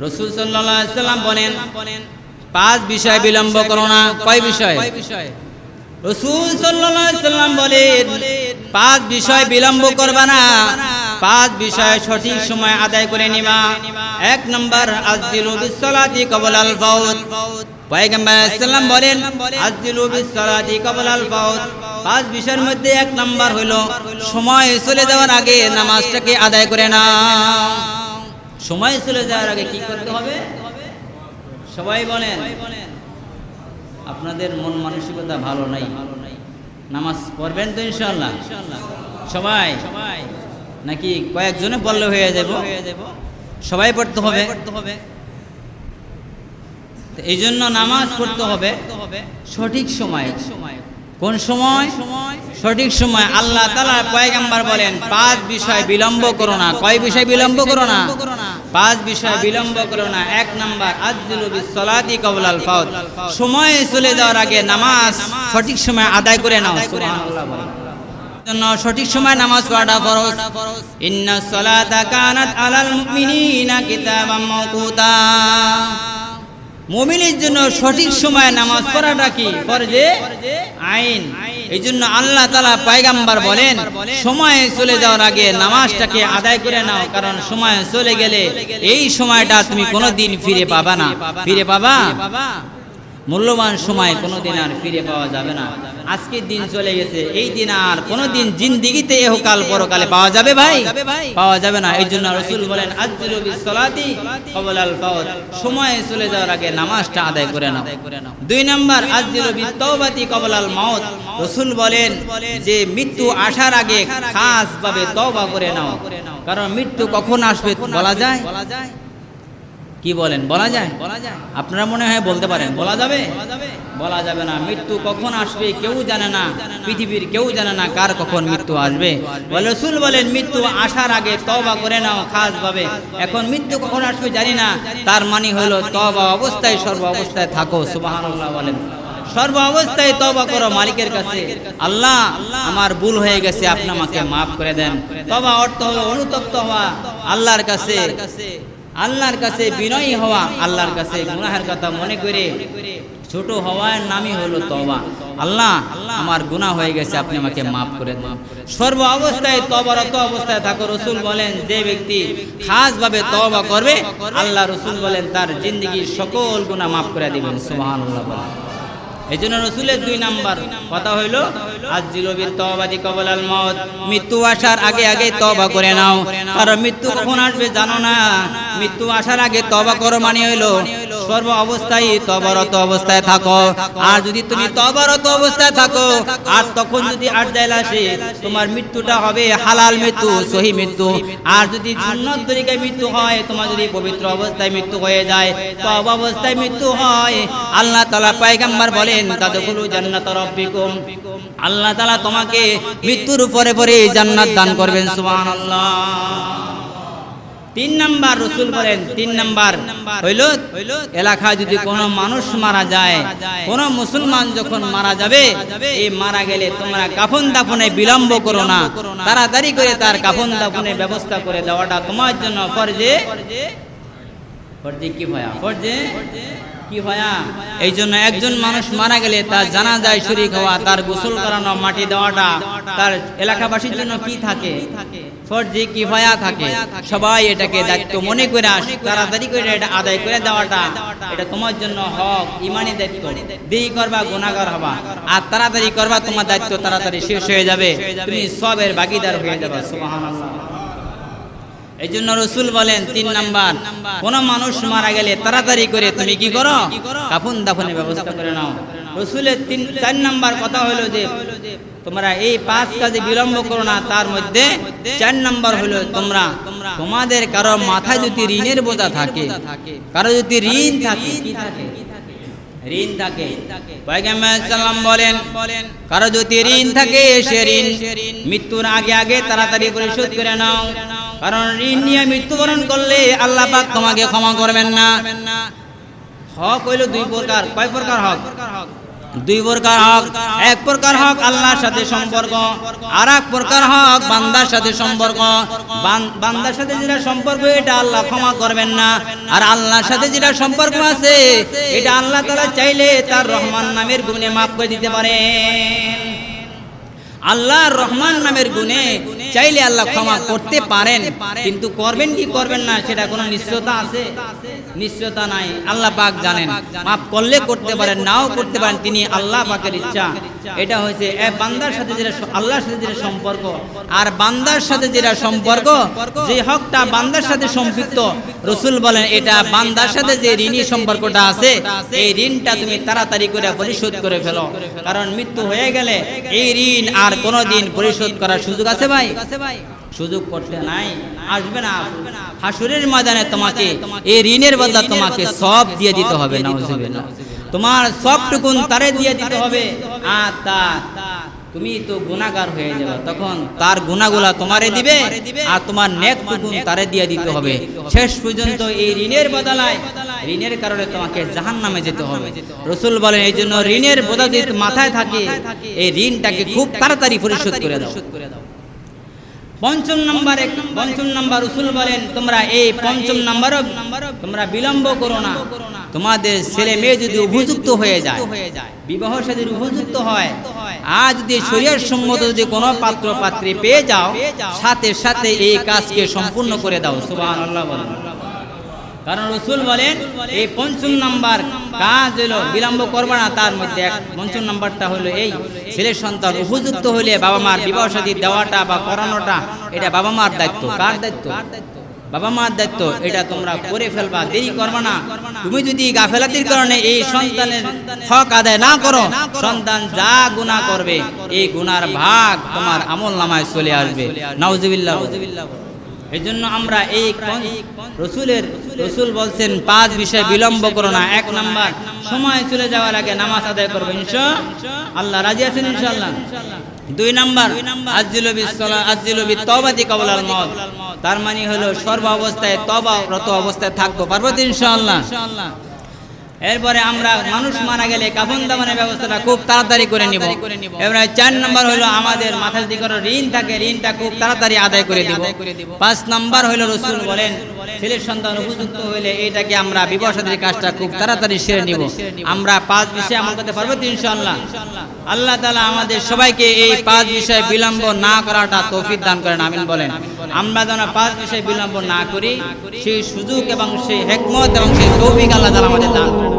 রাসূল সাল্লাল্লাহু আলাইহি সাল্লাম বলেন 5 বিষয় বিলম্ব করো না। কয় বিষয়? রাসূল সাল্লাল্লাহু আলাইহি সাল্লাম বলেন 5 বিষয় বিলম্ব করবা না, 5 বিষয় সঠিক সময় আদায় করে নিবা। 1 নাম্বার আজদিলু বিসসালাতি ক্বাবলাল ফাউত। পয়গম্বর সাল্লাল্লাহু আলাইহি সাল্লাম বলেন আজদিলু বিসসালাতি ক্বাবলাল ফাউত। 5 বিষয়ের মধ্যে 1 নাম্বার হলো সময় চলে যাওয়ার আগে নামাজটাকে আদায় করে নাও। সময় চলে যাওয়ার আগে কি করতে হবে? সবাই বলেন। আপনাদের মন মানসিকতা ভালো নাই, নামাজ পড়বেন তো ইনশাআল্লাহ সবাই? নাকি কয়েকজনে বললে হয়ে যাব? সবাই পড়তে হবে। এই জন্য নামাজ পড়তে হবে সঠিক সময়। কোন সময়? সঠিক সময়। আল্লাহ তাআলা পয়গম্বর বলেন 5 বিষয় বিলম্ব করো না। কয় বিষয় বিলম্ব করো না? 5 বিষয় বিলম্ব করো না। 1 নাম্বার আজদিলু বিসসালাতি ক্বাবলাল ফাউত। সময় চলে যাওয়ার আগে নামাজ সঠিক সময় আদায় করে নাও। সুবহানাল্লাহ বলেন। জন্য সঠিক সময় নামাজ পড়াটা ফরজ। ইন্নাস সালাতা কানাত আলাল মুমিনিনা কিতাবাম মাওকুতা। মুমিনের জন্য সঠিক সময় নামাজ পড়াটা কি? ফরজে আইন। এই জন্য আল্লাহ তাআলা পয়গম্বর বলেন সময় চলে যাওয়ার আগে নামাজটাকে আদায় করে নাও, কারণ সময় চলে গেলে এই সময়টা তুমি কোনোদিন ফিরে পাবা না। ফিরে পাবা? মূল্যবান সময় কোনোদিন আর ফিরে পাওয়া যাবে না। আজকের দিন চলে গেছে, এই দিন আর কোনোদিন জিন্দেগিতে ইহকাল পরকালে পাওয়া যাবে ভাই? পাওয়া যাবে না। এই জন্য রাসূল বলেন আজদিলু বিসসালাতি ক্বাবলাল ফাউত। সময় চলে যাওয়ার আগে নামাজটা আদায় করে নাও। 2 নাম্বার আজদিলু বিত্তাওবাতি ক্বাবলাল মাউত। রাসূল বলেন যে মৃত্যু আসার আগে খাসভাবে তওবা করে নাও, কারণ মৃত্যু কখন আসবে বলা যায়? কি বলেন? বলা যায়? আপনারা মনে হয় বলতে পারেন। বলা যাবে? বলা যাবে না। মৃত্যু কখন আসবে কেউ জানে না, পৃথিবীর কেউ জানে না কার কখন মৃত্যু আসবে। রাসূল বলেন মৃত্যু আসার আগে তওবা করে নাও খাসভাবে। এখন মৃত্যু কখন আসবে জানি না, তার মানে হলো তওবা অবস্থায় সর্ব অবস্থায় থাকো। সুবহানাল্লাহ বলেন। সর্ব অবস্থায় তওবা করো মালিকের কাছে, আল্লাহ আমার ভুল হয়ে গেছে, আপনি আমাকে মাফ করে দেন। তওবা অর্থ হলো অনুতপ্ত হওয়া আল্লাহর কাছে, আল্লাহর কাছে বিনয়ী হওয়া, আল্লাহর কাছে গুনাহের কথা মনে করে ছোট হওয়ার নামই হলো তওবা। আল্লাহ আমার গুনাহ হয়ে গেছে, আপনি আমাকে মাফ করে দেন। সর্ব অবস্থায় তওবারত অবস্থায় থাকো। রাসূল বলেন যে ব্যক্তি খাসভাবে তওবা করবে, আল্লাহ রাসূল বলেন তার জিন্দেগির সকল গুনাহ মাফ করে দিবেন। সুবহানাল্লাহ বলেন। এই জন্য রাসূলের 2 নাম্বার কথা হইল আজদিলু বিত্তাওবাতি ক্বাবলাল মাউত। মৃত্যু আসার আগে আগে তওবা করে নাও, কারণ মৃত্যু কখন আসবে জানো না। মৃত্যু আসার আগে তওবা করো মানে হইলো সর্ব অবস্থায় তওবারত অবস্থায় থাকো। আর যদি তুমি তওবারত অবস্থায় থাকো আর তখন যদি আরজাইল আসে, তোমার মৃত্যুটা হবে হালাল মৃত্যু, সহি মৃত্যু। আর যদি সুন্নাত তরিকায় মৃত্যু হয়, তোমার যদি পবিত্র অবস্থায় মৃত্যু হয়ে যায়, তওবা অবস্থায় মৃত্যু হয়, আল্লাহ তাআলা পয়গম্বর বলেন তাদখুলু জান্নাত রাব্বিকুম। আল্লাহ তাআলা তোমাকে মৃত্যুর পরে পরে জান্নাত দান করবেন। সুবহানাল্লাহ। 3 নাম্বার রাসূল বলেন 3 নাম্বার হইল এলাকায় যদি কোনো মানুষ মারা যায়, কোনো মুসলমান যখন মারা যাবে, এই মারা গেলে তোমরা কাফন দাফনে বিলম্ব করো না, তাড়াতাড়ি করে তার কাফন দাফনের ব্যবস্থা করে দেওয়াটা তোমার জন্য ফরজে কিফায়া। ফরজে কিফায়া। এই জন্য একজন মানুষ মারা গেলে তার জানাজায় শরীক হওয়া, তার গোসল করানো, মাটি দেওয়াটা তার এলাকাবাসীর জন্য কি থাকে? ফরজে কিফায়া থাকে। সবাই এটাকে দায়িত্ব মনে করে তাড়াতাড়ি করে এটা আদায় করে দেওয়াটা, এটা তোমার জন্য হক, ইমানি দায়িত্ব। দেরি করবা গুনাহগার হবা, আর তাড়াতাড়ি করবা তোমার দায়িত্ব তাড়াতাড়ি শেষ হয়ে যাবে, তুমি সবের ভাগীদার হয়ে যাবে। সুবহানাল্লাহ। এই জন্য রাসূল বলেন 3 নাম্বার, কোন মানুষ মারা গেলে তাড়াতাড়ি করে তুমি কি করো? কাফন দাফনের ব্যবস্থা করে নাও। রাসূলের 4 নাম্বার কথা হলো যে তোমরা এই 5 কাজে বিলম্ব করো না। তার মধ্যে 4 নাম্বার হলো তোমরা তোমাদের কারো মাথায় যদি ঋণের বোঝা থাকে, কারো যদি ঋণ থাকে, কি থাকে? ঋণ থাকে। পয়গম্বর সাল্লাম বলেন কারো যদি ঋণ থাকে, সে ঋণ মৃত্যুর আগে আগে তাড়াতাড়ি পরিশোধ করে নাও, কারণ ঋণ নিয়ে মৃত্যুবরণ করলে আল্লাহ পাক তোমাকে ক্ষমা করবেন না। হক হইল 2 প্রকার। কয় প্রকার হক? দুই প্রকার হক, এক প্রকার হক আল্লাহর সাথে সম্পর্ক, আর এক প্রকার হক বান্দার সাথে সম্পর্ক। বান্দার সাথে যেটা সম্পর্ক এটা আল্লাহ ক্ষমা করবেন না, আর আল্লাহর সাথে যেটা সম্পর্ক আছে এটা আল্লাহ তাআলা চাইলে তার রহমান নামের গুণে মাফ করে দিতে পারেন। আল্লাহর রহমান নামের গুণে চাইলে আল্লাহ ক্ষমা করতে পারেন, কিন্তু করবেন কি করবেন না সেটা কোনো নিশ্চয়তা আছে? নিশ্চয়তা নাই। আল্লাহ পাক জানেন, মাফ করলে করতে পারেন, নাও করতে পারেন, তিনি আল্লাহ পাকের ইচ্ছা। এটা হয়েছে বান্দার সাথে যেটা আল্লাহর সাথে যেটা সম্পর্ক, আর বান্দার সাথে যেটা সম্পর্ক, যে হকটা বান্দার সাথে সম্পৃক্ত, রাসূল বলেন এটা বান্দার সাথে যে ঋণী সম্পর্কটা আছে এই ঋণটা তুমি তাড়াতাড়ি করে পরিশোধ করে ফেলো, কারণ মৃত্যু হয়ে গেলে এই ঋণ আর কোনোদিন পরিশোধ করার সুযোগ আছে ভাই? সুযোগ করতে নাই, আসবে না। হাসরের ময়দানে তোমাকে এই ঋণের বদলা তোমাকে সব দিয়ে দিতে হবে, নাউজুবিল্লাহ। তোমার সবটুকুন তারে দিয়ে দিতে হবে, আর তুমি তো গুনাহগার হয়ে যাবে, তখন তার গুনাহগুলা তোমারে দিবে আর তোমার নেকটুকুন তারে দিয়ে দিতে হবে। শেষ পর্যন্ত এই ঋণের বদলায়, ঋণের কারণে তোমাকে জাহান্নামে যেতে হবে। রাসূল বলেন এই জন্য ঋণের বোঝা যদি মাথায় থাকে এই ঋণটাকে খুব তাড়াতাড়ি পরিশোধ করে দাও। পঞ্চম নাম্বার রাসূল বলেন তোমরা এই পঞ্চম নাম্বারও তোমরা বিলম্ব করো না। তোমাদের ছেলে মেয়ে যদি উপযুক্ত হয়ে যায়, বিবাহ শাদীর উপযুক্ত হয়, আর যদি শরীয়ত সম্মত যদি কোনো পাত্র পাত্রী পেয়ে যাও, সাথে সাথে এই কাজকে সম্পূর্ণ করে দাও। সুবহানাল্লাহ বলেন। কারণ রাসূল বলেন এই পঞ্চম নাম্বার কাজ হলো বিলম্ব করবে না। তার মধ্যে পঞ্চম নাম্বারটা হলো এই ছেলে সন্তান উপযুক্ত হলে বাবা মার বিবাহ শাদী দেওয়াটা বা করানোটা এটা বাবা মার দায়িত্ব। কার দায়িত্ব? বাবা মার দায়িত্ব। এটা তোমরা করে ফেলবা, দেরি করবা না। তুমি যদি গাফেলাতির কারণে এই সন্তানের হক আদায় না করো, সন্তান যা গুনাহ করবে এই গুনার ভাগ তোমার আমলনামায় চলে আসবে। নাউজুবিল্লাহ। এই জন্য আমরা এই রাসূল বলছেন 5 বিষয় বিলম্ব করো না। 1 নাম্বার, সময় চলে যাওয়ার আগে নামাজ আদায় করবে ইনশাআল্লাহ। রাজি আছেন ইনশাআল্লাহ? 2 নাম্বার, আজিলু বিত-তাওবাতি ক্বাবলাল মাউত। তার মানে হলো সর্ব অবস্থায় তওবারত অবস্থায় থাকবো, পারবো ইনশাআল্লাহ। এরপরে আমরা মানুষ মারা গেলে কাফন দাফনের ব্যবস্থাটা খুব তাড়াতাড়ি করে নিব। এবারে 4 নাম্বার হলো আমাদের মাথায় যদি কোনো ঋণ থাকে ঋণটা খুব তাড়াতাড়ি আদায় করে দিব। 5 নাম্বার হলো রাসূল বলেন ছেলের সন্তান উপযুক্ত হইলে এটাকে আমরা বিবাহ শাদীর কাজটা খুব তাড়াতাড়ি সেরে নিব। আমরা 5 বিষয় আমল করতে পারবো ইনশাআল্লাহ। আল্লাহ তাআলা আমাদের সবাইকে এই 5 বিষয় বিলম্ব না করাটা তৌফিক দান করেন, আমিন বলেন। আমরা যেন 5 বিষয় বিলম্ব না করি, সেই সুযোগ এবং সেই হিকমত এবং সেই তৌফিক আল্লাহ তাআলা আমাদের দান করেন।